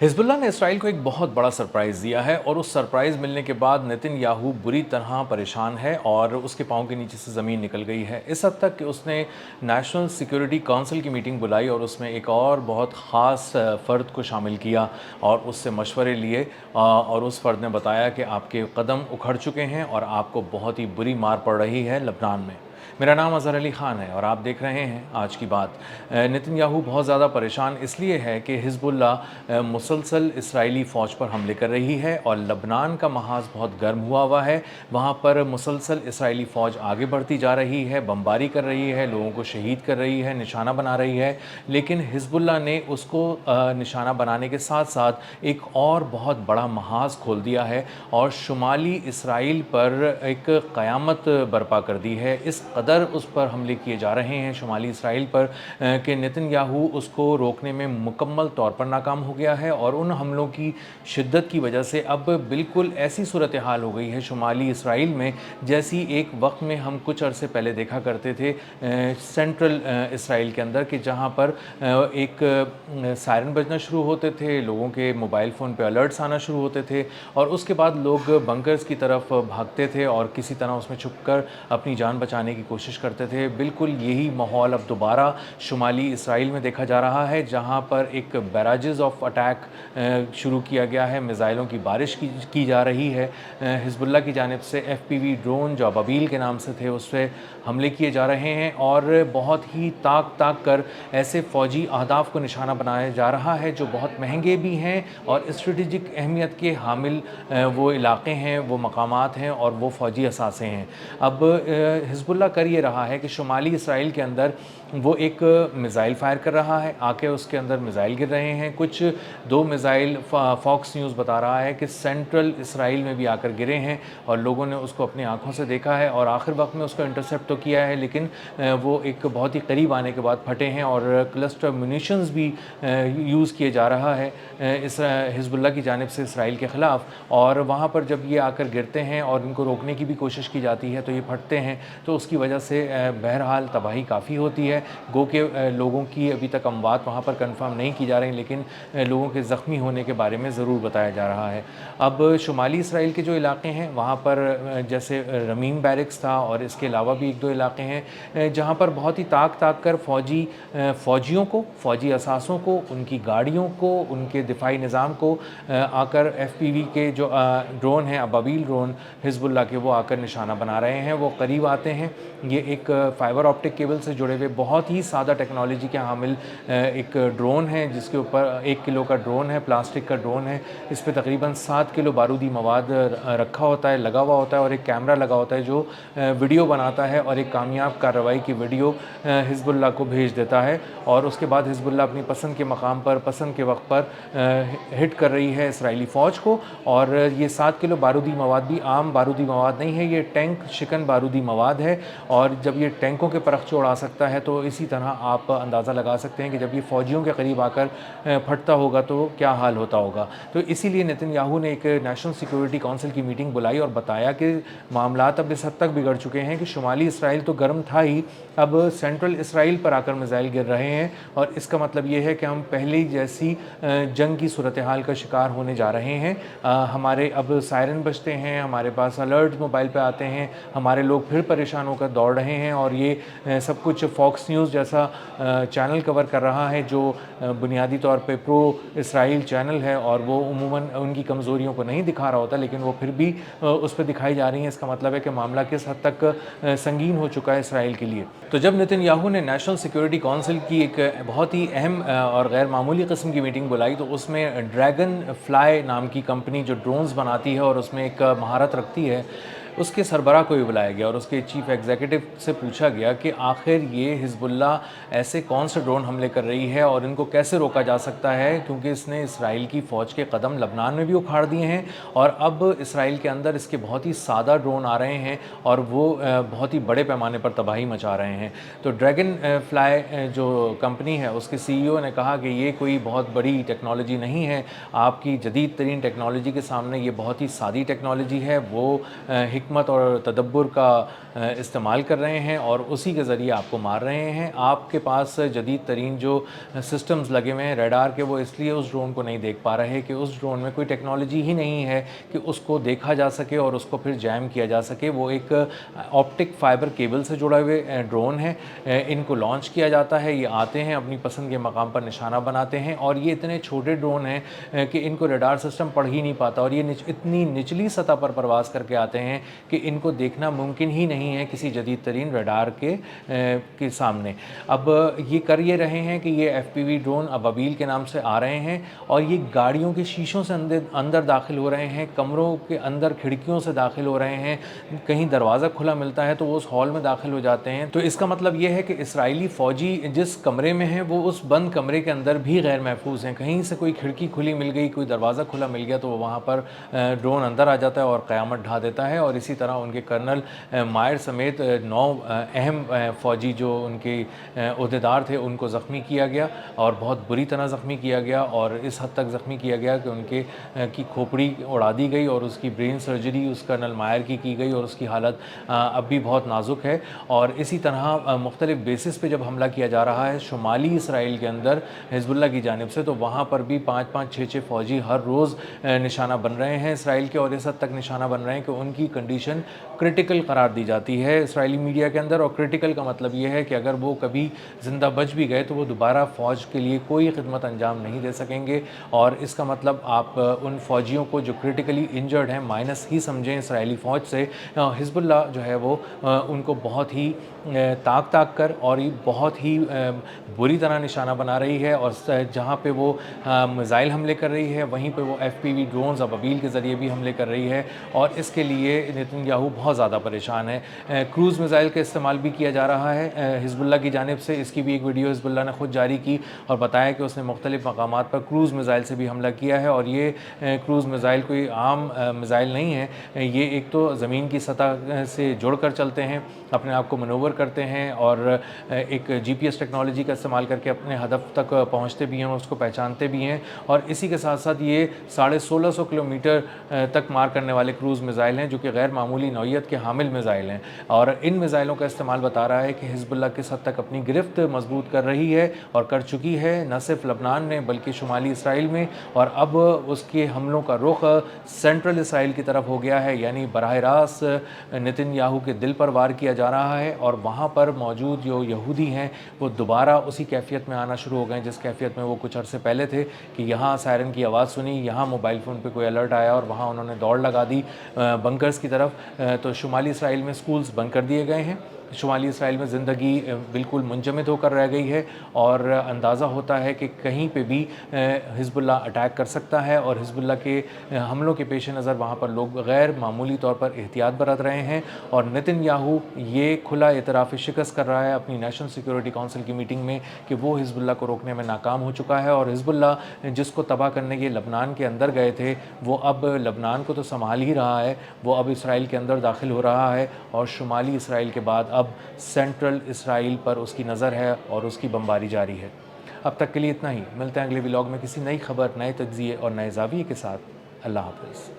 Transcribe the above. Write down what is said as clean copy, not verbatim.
Hezbollah ने Israel को एक बहुत बड़ा सरप्राइज़ दिया है और उस सरप्राइज़ मिलने के बाद नेतन्याहू बुरी तरह परेशान है और उसके पाँव के नीचे से ज़मीन निकल गई है। इस हद तक कि उसने नेशनल सिक्योरिटी काउंसिल की मीटिंग बुलाई और उसमें एक और बहुत ख़ास फ़र्द को शामिल किया और उससे मशवरे लिए और उस फ़र्द ने बताया कि आपके कदम उखड़ चुके हैं और आपको बहुत ही बुरी मार पड़ रही है लबनान में। मेरा नाम अज़हर अली ख़ान है और आप देख रहे हैं आज की बात। नेतन्याहू बहुत ज़्यादा परेशान इसलिए है कि हिज़्बुल्लाह मुसलसल इसराइली फ़ौज पर हमले कर रही है और लबनान का महाज़ बहुत गर्म हुआ है। वहाँ पर मुसलसल इसराइली फ़ौज आगे बढ़ती जा रही है, बमबारी कर रही है, लोगों को शहीद कर रही है, निशाना बना रही है। लेकिन हिज़्बुल्लाह ने उसको निशाना बनाने के साथ साथ एक और बहुत बड़ा महाज़ खोल दिया है और शुमाली इसराइल पर एक क़यामत बर्पा कर दी है। इस कदर उस पर हमले किए जा रहे हैं शुमाली इसराइल पर कि नेतन्याहू उसको रोकने में मुकम्मल तौर पर नाकाम हो गया है और उन हमलों की शिद्दत की वजह से अब बिल्कुल ऐसी सूरत हाल हो गई है शुमाली इसराइल में जैसी एक वक्त में हम कुछ अरसे पहले देखा करते थे सेंट्रल इसराइल के अंदर कि जहाँ पर एक सायरन बजना शुरू होते थे, लोगों के मोबाइल फ़ोन पे अलर्ट्स आना शुरू होते थे और उसके बाद लोग बंकर्स की तरफ भागते थे और किसी तरह उसमें छुपकर अपनी जान बचाने की कोशिश करते थे। बिल्कुल यही माहौल अब दोबारा शुमाली इसराइल में देखा जा रहा है जहाँ पर एक बैराजेस ऑफ अटैक शुरू किया गया है, मिज़ाइलों की बारिश की जा रही है। हिज़्बुल्लाह की जानिब से FPV ड्रोन जो अबाबील के नाम से थे उस पर हमले किए जा रहे हैं और बहुत ही ताक कर ऐसे फ़ौजी अहदाफ़ को निशाना बनाया जा रहा है जो बहुत महंगे भी हैं और स्ट्रेटेजिक अहमियत के हामिल वो इलाक़े हैं, वो मकामात हैं और वो फ़ौजी असासे हैं। अब हिज़्बुल्लाह कर ये रहा है कि शुमाली इसराइल के अंदर वो एक मिज़ाइल फ़ायर कर रहा है, आके उसके अंदर मिज़ाइल गिर रहे हैं। कुछ 2 मिज़ाइल फॉक्स न्यूज़ बता रहा है कि सेंट्रल इसराइल में भी आकर गिरे हैं और लोगों ने उसको अपनी आँखों से देखा है और आखिर वक्त में उसको इंटरसेप्ट तो किया है लेकिन वो एक बहुत ही करीब आने के बाद फटे हैं और क्लस्टर म्यूनिशंस भी यूज़ किए जा रहा है इस हिज़्बुल्लाह की जानिब से इसराइल के ख़िलाफ़ और वहाँ पर जब ये आकर गिरते हैं और इनको रोकने की भी कोशिश की जाती है तो ये फटते हैं तो उसकी वजह से बहरहाल तबाही काफ़ी होती है। गो के लोगों की अभी तक अमवात वहाँ पर कंफर्म नहीं की जा रही लेकिन लोगों के ज़ख्मी होने के बारे में ज़रूर बताया जा रहा है। अब शुमाली इसराइल के जो इलाके हैं वहाँ पर जैसे रमीन बैरिक्स था और इसके अलावा भी 1-2 इलाके हैं जहाँ पर बहुत ही ताक कर फ़ौजियों को, फ़ौजी असासों को, उनकी गाड़ियों को, उनके दिफाई निज़ाम को आकर FPV के जो ड्रोन हैं अबाबील ड्रोन हिज़्बुल्लाह के वो आकर निशाना बना रहे हैं। वो करीब आते हैं। ये एक फ़ाइबर ऑप्टिक केबल से जुड़े हुए बहुत ही सादा टेक्नोलॉजी के हामिल एक ड्रोन है जिसके ऊपर 1 किलो का ड्रोन है, प्लास्टिक का ड्रोन है। इस पे तकरीबन 7 किलो बारूदी मवाद रखा होता है, लगा हुआ होता है और एक कैमरा लगा होता है जो वीडियो बनाता है और एक कामयाब कार्रवाई की वीडियो हिज़्बुल्लाह को भेज देता है और उसके बाद हिज़्बुल्लाह अपनी पसंद के मकाम पर, पसंद के वक्त पर हिट कर रही है इसराइली फ़ौज को और ये 7 किलो बारूदी मवाद भी आम बारूदी मवाद नहीं है, ये टैंक शिकन बारूदी मवाद है और जब ये टैंकों के परख उड़ा सकता है तो इसी तरह आप अंदाज़ा लगा सकते हैं कि जब ये फ़ौजियों के करीब आकर फटता होगा तो क्या हाल होता होगा। तो इसीलिए नेतन्याहू ने एक नेशनल सिक्योरिटी काउंसिल की मीटिंग बुलाई और बताया कि मामलात अब इस हद तक बिगड़ चुके हैं कि शुमाली इसराइल तो गर्म था ही, अब सेंट्रल इसराइल पर आकर मिज़ाइल गिर रहे हैं और इसका मतलब ये है कि हम पहले जैसी जंग की सूरत हाल का शिकार होने जा रहे हैं। हमारे अब सायरन बजते हैं, हमारे पास अलर्ट मोबाइल पे आते हैं, हमारे लोग फिर परेशान होकर दौड़ रहे हैं और ये सब कुछ फॉक्स न्यूज़ जैसा चैनल कवर कर रहा है जो बुनियादी तौर पे प्रो इसराइल चैनल है और वो उमूमन उनकी कमज़ोरियों को नहीं दिखा रहा होता लेकिन वो फिर भी उस पर दिखाई जा रही हैं। इसका मतलब है कि मामला किस हद तक संगीन हो चुका है इसराइल के लिए। तो जब नेतन्याहू ने नेशनल सिक्योरिटी काउंसिल की एक बहुत ही अहम और गैर मामूली किस्म की मीटिंग बुलाई तो उसमें ड्रैगन फ्लाई नाम की कंपनी जो ड्रोन्स बनाती है और उसमें एक महारत रखती है उसके सरबराह को भी बुलाया गया और उसके चीफ एग्जीक्यूटिव से पूछा गया कि आखिर ये हिज़्बुल्लाह ऐसे कौन से ड्रोन हमले कर रही है और इनको कैसे रोका जा सकता है क्योंकि इसने इसराइल की फ़ौज के कदम लबनान में भी उखाड़ दिए हैं और अब इसराइल के अंदर इसके बहुत ही सादा ड्रोन आ रहे हैं और वो बहुत ही बड़े पैमाने पर तबाही मचा रहे हैं। तो ड्रैगन फ्लाई जो कंपनी है उसके CEO ने कहा कि ये कोई बहुत बड़ी टेक्नोलॉजी नहीं है, आपकी जदीद तरीन टेक्नोलॉजी के सामने ये बहुत ही सादी टेक्नोलॉजी है। वो حکمت اور تدبر کا استعمال کر رہے ہیں اور اسی کے ذریعے آپ کو مار رہے ہیں۔ آپ کے پاس جدید ترین جو سسٹمز لگے ہوئے ہیں ریڈار کے، وہ اس لیے اس ڈرون کو نہیں دیکھ پا رہے کہ اس ڈرون میں کوئی ٹیکنالوجی ہی نہیں ہے کہ اس کو دیکھا جا سکے اور اس کو پھر جیم کیا جا سکے۔ وہ ایک آپٹک فائبر کیبل سے جڑے ہوئے ڈرون ہیں، ان کو لانچ کیا جاتا ہے، یہ آتے ہیں اپنی پسند کے مقام پر نشانہ بناتے ہیں، اور یہ اتنے چھوٹے ڈرون ہیں کہ ان کو ریڈار سسٹم پڑھ ہی نہیں پاتا، اور یہ اتنی نچلی سطح پر پرواز کر کے آتے ہیں کہ ان کو دیکھنا ممکن ہی نہیں ہے کسی جدید ترین ریڈار کے سامنے۔ اب یہ کر یہ رہے ہیں کہ یہ FPV ڈرون ابابیل کے نام سے آ رہے ہیں اور یہ گاڑیوں کے شیشوں سے اندر داخل ہو رہے ہیں، کمروں کے اندر کھڑکیوں سے داخل ہو رہے ہیں، کہیں دروازہ کھلا ملتا ہے تو وہ اس ہال میں داخل ہو جاتے ہیں۔ تو اس کا مطلب یہ ہے کہ اسرائیلی فوجی جس کمرے میں ہیں وہ اس بند کمرے کے اندر بھی غیر محفوظ ہیں۔ کہیں سے کوئی کھڑکی کھلی مل گئی، کوئی دروازہ کھلا مل گیا تو وہ وہاں پر ڈرون اندر آ جاتا ہے اور قیامت ڈھا دیتا ہے۔ اور اسی طرح ان کے کرنل مائر سمیت 9 اہم فوجی جو ان کے عہدیدار تھے ان کو زخمی کیا گیا، اور بہت بری طرح زخمی کیا گیا، اور اس حد تک زخمی کیا گیا کہ ان کی کھوپڑی اڑا دی گئی اور اس کی برین سرجری اس کرنل مائر کی گئی، اور اس کی حالت اب بھی بہت نازک ہے۔ اور اسی طرح مختلف بیسز پہ جب حملہ کیا جا رہا ہے شمالی اسرائیل کے اندر حزب اللہ کی جانب سے، تو وہاں پر بھی 5-5 6-6 فوجی ہر روز نشانہ بن رہے ہیں اسرائیل کے، اور اس حد تک نشانہ بن رہے ہیں کہ ان کی کنڈیشن کرٹیکل قرار دی جاتی ہے اسرائیلی میڈیا کے اندر۔ اور کرٹیکل کا مطلب یہ ہے کہ اگر وہ کبھی زندہ بچ بھی گئے تو وہ دوبارہ فوج کے لیے کوئی خدمت انجام نہیں دے سکیں گے، اور اس کا مطلب آپ ان فوجیوں کو جو کرٹیکلی انجرڈ ہیں مائنس ہی سمجھیں اسرائیلی فوج سے۔ حزب اللہ جو ہے وہ ان کو بہت ہی تاک کر اور بہت ہی بری طرح نشانہ بنا رہی ہے، اور جہاں پہ وہ میزائل حملے کر رہی ہے وہیں پہ وہ FPV ڈرونز ابابیل کے ذریعے بھی حملے کر رہی ہے، اور اس کے لیے نتن یاہو بہت زیادہ پریشان ہے۔ کروز میزائل کا استعمال بھی کیا جا رہا ہے حزب اللہ کی جانب سے، اس کی بھی ایک ویڈیو حزب اللہ نے خود جاری کی اور بتایا کہ اس نے مختلف مقامات پر کروز میزائل سے بھی حملہ کیا ہے، اور یہ کروز میزائل کوئی عام میزائل نہیں ہے، یہ ایک تو زمین کی سطح سے جڑ کر چلتے ہیں، اپنے آپ کو منور کرتے ہیں، اور ایک GPS ٹیکنالوجی کا استعمال کر کے اپنے ہدف تک پہنچتے بھی ہیں اور اس کو پہچانتے بھی ہیں، اور اسی کے ساتھ ساتھ یہ 1650 کلومیٹر تک مار کرنے والے کروز میزائل ہیں جو کہ غیر معمولی نوعیت کے حامل میزائل ہیں، اور ان میزائلوں کا استعمال بتا رہا ہے کہ حزب اللہ کس حد تک اپنی گرفت مضبوط کر رہی ہے اور کر چکی ہے، نہ صرف لبنان میں بلکہ شمالی اسرائیل میں، اور اب اس کے حملوں کا رخ سینٹرل اسرائیل کی طرف ہو گیا ہے، یعنی براہ راست نتن یاہو کے دل پر وار کیا جا رہا ہے، اور وہاں پر موجود جو یہودی ہیں وہ دوبارہ اسی کیفیت میں آنا شروع ہو گئے جس کیفیت میں وہ کچھ عرصے پہلے تھے، کہ یہاں سائرن کی آواز سنی، یہاں موبائل فون پہ کوئی الرٹ آیا اور وہاں انہوں نے دوڑ لگا دی بنکرز کی طرف۔ تو شمالی اسرائیل میں سکولز بند کر دیے گئے ہیں، شمالی اسرائیل میں زندگی بالکل منجمد ہو کر رہ گئی ہے، اور اندازہ ہوتا ہے کہ کہیں پہ بھی حزب اللہ اٹیک کر سکتا ہے، اور حزب اللہ کے حملوں کے پیش نظر وہاں پر لوگ غیر معمولی طور پر احتیاط برت رہے ہیں، اور نتن یاہو یہ کھلا اعتراف شکست کر رہا ہے اپنی نیشنل سیکیورٹی کونسل کی میٹنگ میں کہ وہ حزب اللہ کو روکنے میں ناکام ہو چکا ہے، اور حزب اللہ جس کو تباہ کرنے کے لبنان کے اندر گئے تھے وہ اب لبنان کو تو سنبھال ہی رہا ہے، وہ اب اسرائیل کے اندر داخل ہو رہا ہے، اور شمالی اسرائیل کے بعد اب سینٹرل اسرائیل پر اس کی نظر ہے اور اس کی بمباری جاری ہے۔ اب تک کے لیے اتنا ہی، ملتے ہیں اگلے ولاگ میں کسی نئی خبر، نئے تجزیے اور نئے زاویے کے ساتھ۔ اللہ حافظ۔